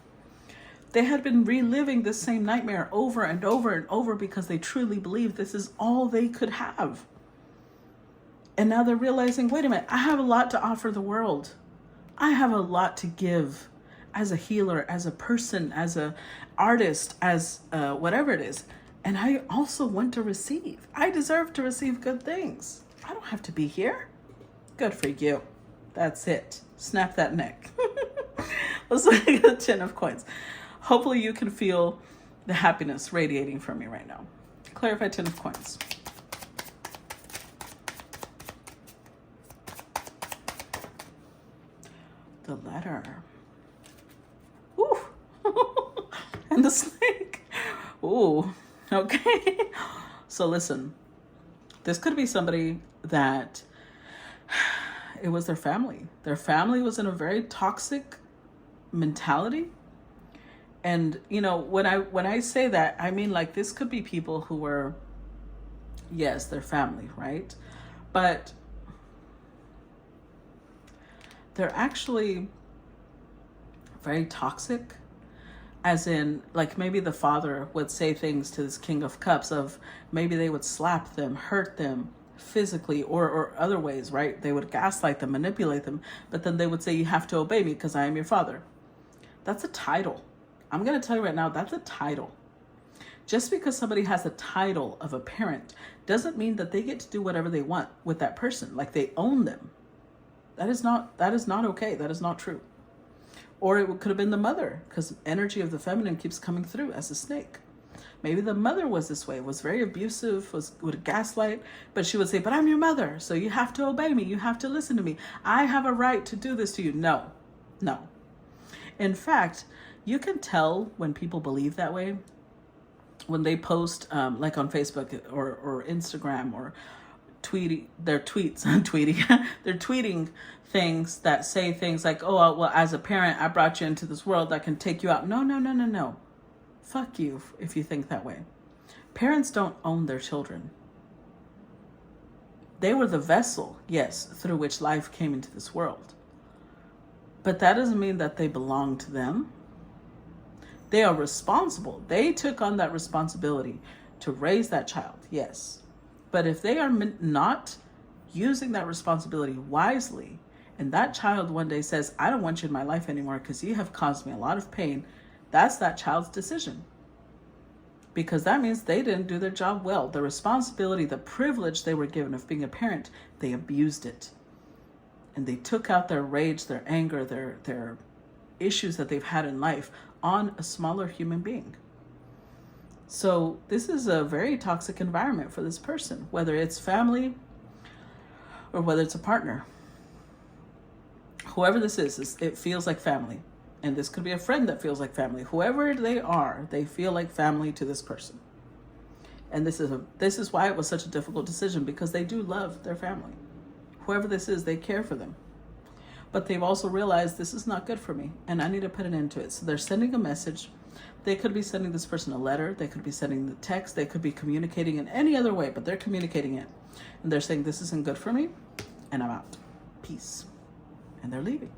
They had been reliving this same nightmare over and over and over because they truly believed this is all they could have. And now they're realizing, wait a minute, I have a lot to offer the world. I have a lot to give as a healer, as a person, as an artist, as whatever it is. And I also want to receive. I deserve to receive good things. I don't have to be here. Good for you. That's it. Snap that neck. Let's look at the 10 of coins. Hopefully you can feel the happiness radiating from me right now. Clarify 10 of coins. The letter. Ooh. And the snake. Ooh. Okay. So listen, this could be somebody that it was their family. Their family was in a very toxic mentality. And, you know, when I say that, I mean, like, this could be people who were, yes, their family, right? But they're actually very toxic, as in, like, maybe the father would say things to this King of Cups of maybe they would slap them, hurt them physically or other ways, right? They would gaslight them, manipulate them, but then they would say, you have to obey me because I am your father. That's a title. I'm going to tell you right now, that's a title. Just because somebody has a title of a parent doesn't mean that they get to do whatever they want with that person, like they own them. That is not okay. That is not true. Or it could have been the mother, because energy of the feminine keeps coming through as a snake. Maybe the mother was this way, was very abusive, would gaslight, but she would say, but I'm your mother, so you have to obey me. You have to listen to me. I have a right to do this to you. No. In fact, you can tell when people believe that way when they post like on Facebook or Instagram or they're tweeting things that say things like, oh, well, as a parent, I brought you into this world that can take you out. No. Fuck you if you think that way. Parents don't own their children. They were the vessel, yes, through which life came into this world. But that doesn't mean that they belong to them. They are responsible. They took on that responsibility to raise that child, yes. But if they are not using that responsibility wisely, and that child one day says, I don't want you in my life anymore because you have caused me a lot of pain, that's that child's decision. Because that means they didn't do their job well. The responsibility, the privilege they were given of being a parent, they abused it. And they took out their rage, their anger, their issues that they've had in life on a smaller human being. So this is a very toxic environment for this person, whether it's family or whether it's a partner. Whoever this is, it feels like family. And this could be a friend that feels like family. Whoever they are, they feel like family to this person. And this is why it was such a difficult decision, because they do love their family. Whoever this is, they care for them. But they've also realized this is not good for me and I need to put an end to it. So they're sending a message. They could be sending this person a letter. They could be sending the text. They could be communicating in any other way, but they're communicating it. And they're saying, this isn't good for me and I'm out. Peace. And they're leaving.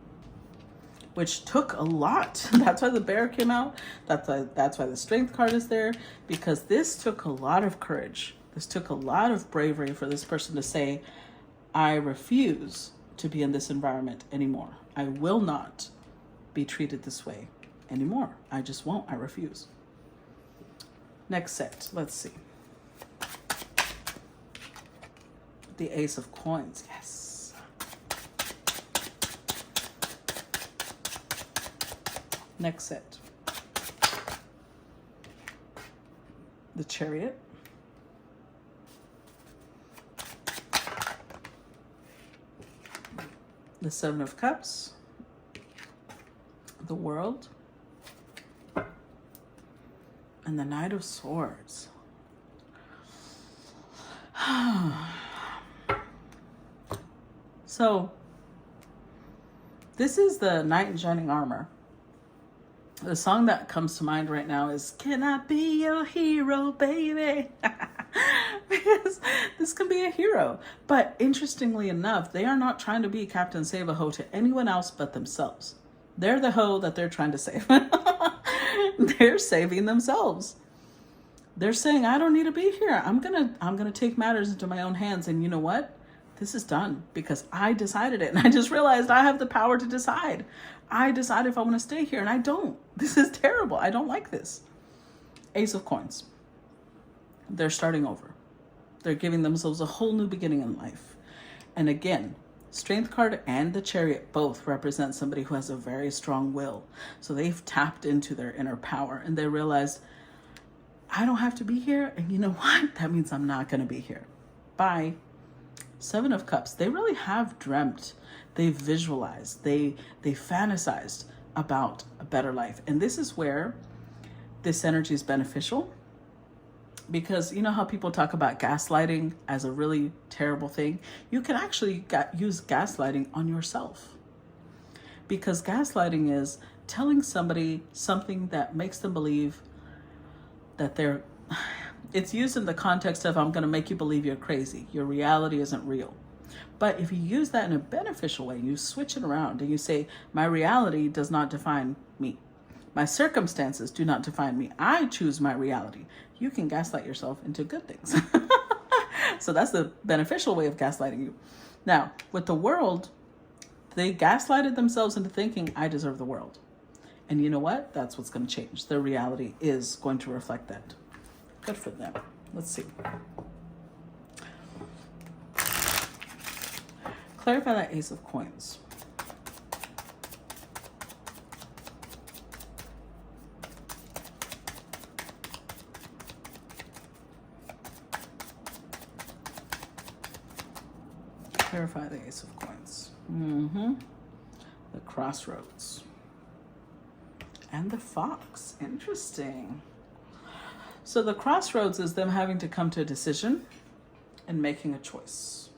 Which took a lot. That's why the bear came out. That's why the strength card is there, because this took a lot of courage. This took a lot of bravery for this person to say, I refuse to be in this environment anymore. I will not be treated this way anymore. I just won't. I refuse. Next set. Let's see. The Ace of Coins. Yes. Next set. The Chariot. The Seven of Cups. The World. And the Knight of Swords. So, this is the Knight in Shining Armor. The song that comes to mind right now is, Can I Be Your Hero, Baby? Because this can be a hero. But interestingly enough, they are not trying to be Captain Save-A-Ho to anyone else but themselves. They're the hoe that they're trying to save. They're saving themselves. They're saying, I don't need to be here. I'm gonna take matters into my own hands. And you know what? This is done because I decided it. And I just realized I have the power to decide. I decide if I want to stay here, and I don't. This is terrible. I don't like this. Ace of Coins. They're starting over. They're giving themselves a whole new beginning in life. And again, Strength card and the Chariot both represent somebody who has a very strong will. So they've tapped into their inner power and they realized, I don't have to be here. And you know what? That means I'm not going to be here. Bye. Seven of Cups. They really have dreamt. They've visualized. They fantasized about a better life. And this is where this energy is beneficial. Because you know how people talk about gaslighting as a really terrible thing? You can actually use gaslighting on yourself. Because gaslighting is telling somebody something that makes them believe that it's used in the context of, I'm going to make you believe you're crazy. Your reality isn't real. But if you use that in a beneficial way, you switch it around and you say, my reality does not define me. My circumstances do not define me. I choose my reality. You can gaslight yourself into good things. So that's the beneficial way of gaslighting you. Now, with the world, they gaslighted themselves into thinking, I deserve the world. And you know what? That's what's going to change. Their reality is going to reflect that. Good for them. Let's see. Clarify that Ace of Coins. Clarify the Ace of Coins. The Crossroads. And the Fox. Interesting. So the Crossroads is them having to come to a decision and making a choice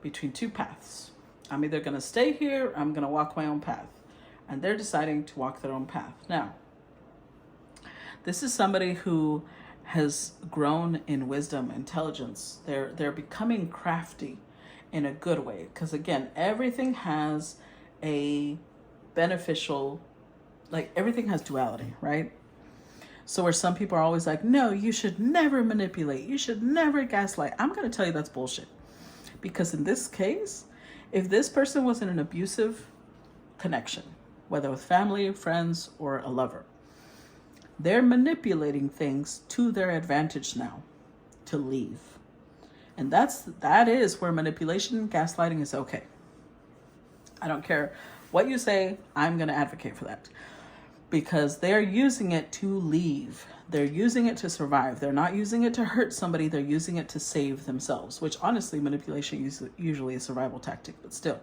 between two paths. I'm either going to stay here, or I'm going to walk my own path. And they're deciding to walk their own path. Now, this is somebody who has grown in wisdom, intelligence. They're becoming crafty in a good way. Because again, everything has a beneficial, like everything has duality, right? So where some people are always like, no, you should never manipulate. You should never gaslight. I'm going to tell you that's bullshit. Because in this case, if this person was in an abusive connection, whether with family, friends, or a lover, they're manipulating things to their advantage now to leave. And that is where manipulation and gaslighting is okay. I don't care what you say, I'm going to advocate for that. Because they're using it to leave. They're using it to survive. They're not using it to hurt somebody. They're using it to save themselves, which honestly, manipulation is usually a survival tactic. But still,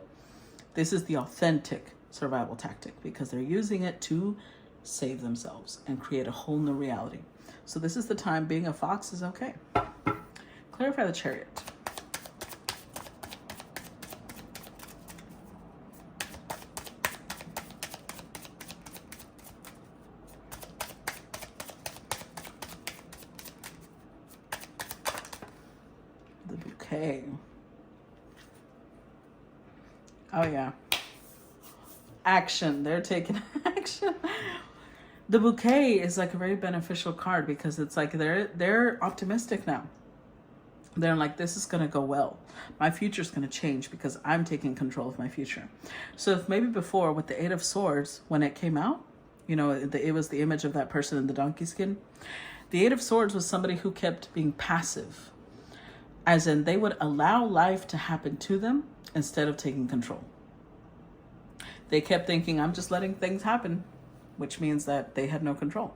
this is the authentic survival tactic because they're using it to save themselves and create a whole new reality. So this is the time being a fox is okay. Clarify the Chariot. The Bouquet. Oh yeah. Action. They're taking action. The Bouquet is like a very beneficial card because it's like they're optimistic now. They're like, this is going to go well. My future is going to change because I'm taking control of my future. So if maybe before with the Eight of Swords, when it came out, you know, it was the image of that person in the donkey skin. The Eight of Swords was somebody who kept being passive. As in they would allow life to happen to them instead of taking control. They kept thinking, I'm just letting things happen, which means that they had no control.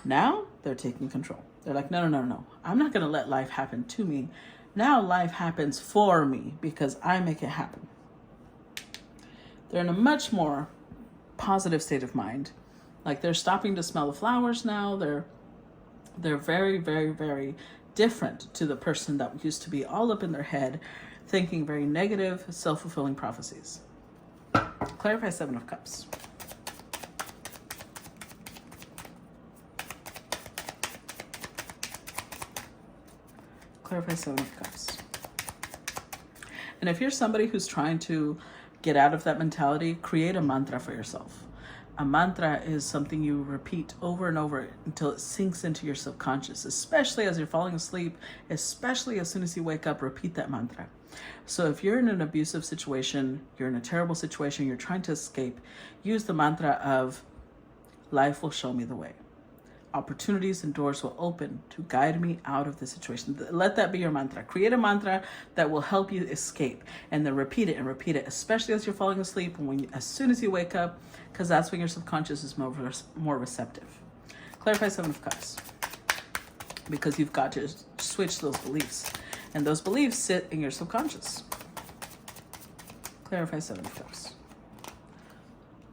Now they're taking control. They're like, no. I'm not going to let life happen to me. Now life happens for me because I make it happen. They're in a much more positive state of mind. Like they're stopping to smell the flowers now. They're very, very, very different to the person that used to be all up in their head, thinking very negative, self-fulfilling prophecies. Clarify Seven of Cups. Clarify Seven of Cups. And if you're somebody who's trying to get out of that mentality, create a mantra for yourself. A mantra is something you repeat over and over until it sinks into your subconscious, especially as you're falling asleep, especially as soon as you wake up, repeat that mantra. So if you're in an abusive situation, you're in a terrible situation, you're trying to escape, use the mantra of life will show me the way. Opportunities and doors will open to guide me out of the situation. Let that be your mantra. Create a mantra that will help you escape, and then repeat it and repeat it, especially as you're falling asleep and as soon as you wake up, because that's when your subconscious is more receptive. Clarify Seven of Cups, because you've got to switch those beliefs, and those beliefs sit in your subconscious. Clarify Seven of Cups.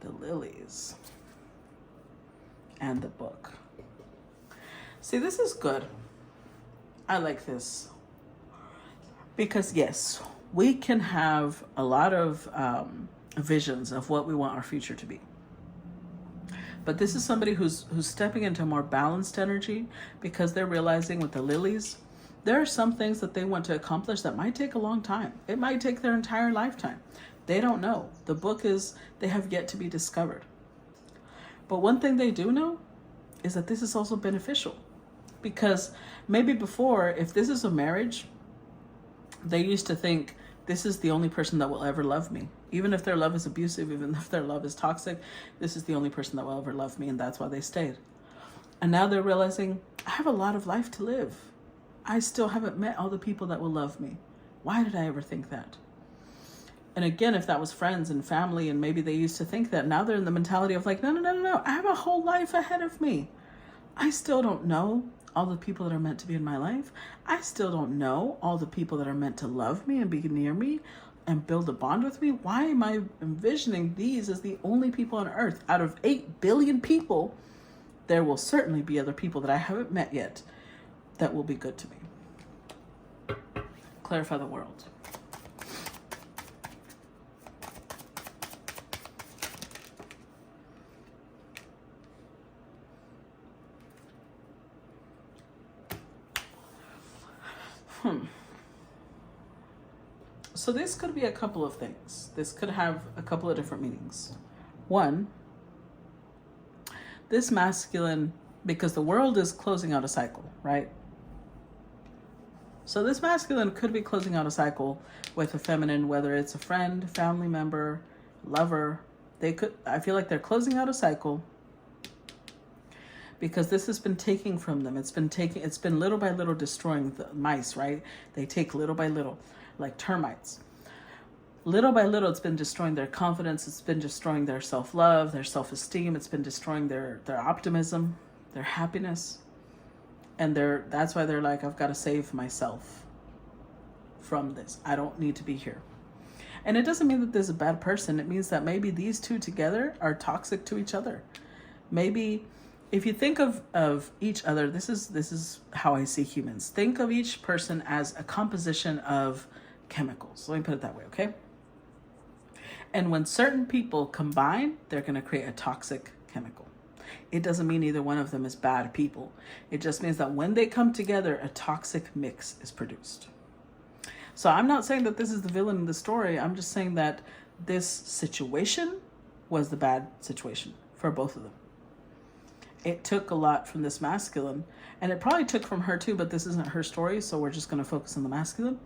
The lilies and the book. See, this is good. I like this. Because yes, we can have a lot of visions of what we want our future to be. But this is somebody who's stepping into a more balanced energy, because they're realizing with the lilies, there are some things that they want to accomplish that might take a long time. It might take their entire lifetime. They don't know. The book is, they have yet to be discovered. But one thing they do know is that this is also beneficial. Because maybe before, if this is a marriage, they used to think this is the only person that will ever love me. Even if their love is abusive, even if their love is toxic, this is the only person that will ever love me, and that's why they stayed. And now they're realizing, I have a lot of life to live. I still haven't met all the people that will love me. Why did I ever think that? And again, if that was friends and family, and maybe they used to think that, now they're in the mentality of like, no, I have a whole life ahead of me. I still don't know all the people that are meant to be in my life. I still don't know all the people that are meant to love me and be near me and build a bond with me. Why am I envisioning these as the only people on earth? Out of 8 billion people, there will certainly be other people that I haven't met yet that will be good to me. Clarify the world. So this could be a couple of things. This could have a couple of different meanings. One, this masculine, because the world is closing out a cycle, right? So this masculine could be closing out a cycle with a feminine, whether it's a friend, family member, lover. I feel like they're closing out a cycle because this has been taking from them. It's been little by little destroying the mice, right? They take little by little, like termites. Little by little, it's been destroying their confidence. It's been destroying their self-love, their self-esteem. It's been destroying their optimism, their happiness. And that's why they're like, I've got to save myself from this. I don't need to be here. And it doesn't mean that there's a bad person. It means that maybe these two together are toxic to each other. Maybe if you think of each other, this is how I see humans. Think of each person as a composition of chemicals. Let me put it that way, okay? And when certain people combine, they're going to create a toxic chemical. It doesn't mean either one of them is bad people. It just means that when they come together, a toxic mix is produced. So I'm not saying that this is the villain in the story. I'm just saying that this situation was the bad situation for both of them. It took a lot from this masculine, and it probably took from her too, but this isn't her story, so we're just going to focus on the masculine.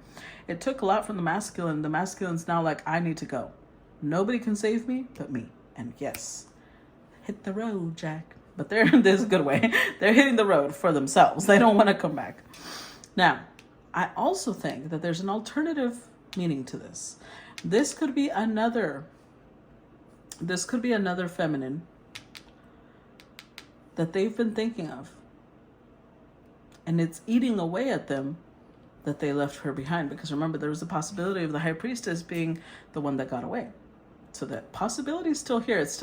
It took a lot from the masculine. The masculine's now like, I need to go. Nobody can save me but me. And yes, hit the road, Jack. But they're in this good way. They're hitting the road for themselves. They don't want to come back. Now, I also think that there's an alternative meaning to this. This could be another feminine that they've been thinking of. And it's eating away at them that they left her behind. Because remember, there was a possibility of the high priestess being the one that got away. So that possibility is still here. It's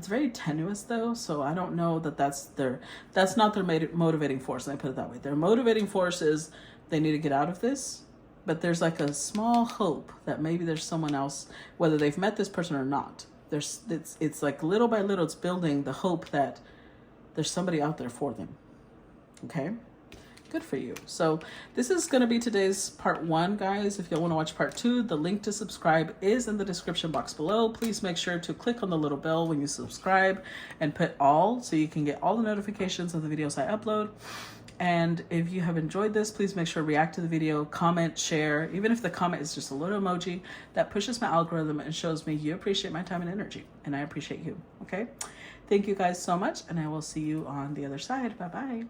very tenuous though. So I don't know that that's not their motivating force. Let me put it that way. Their motivating force is they need to get out of this. But there's like a small hope that maybe there's someone else, whether they've met this person or not. It's like little by little, it's building the hope that there's somebody out there for them. Okay? Good for you. So this is going to be today's part 1, guys. If you want to watch part 2, the link to subscribe is in the description box below. Please make sure to click on the little bell when you subscribe and put all so you can get all the notifications of the videos I upload. And if you have enjoyed this, please make sure to react to the video, comment, share. Even if the comment is just a little emoji, that pushes my algorithm and shows me you appreciate my time and energy, and I appreciate you. Okay, thank you guys so much, and I will see you on the other side. Bye bye.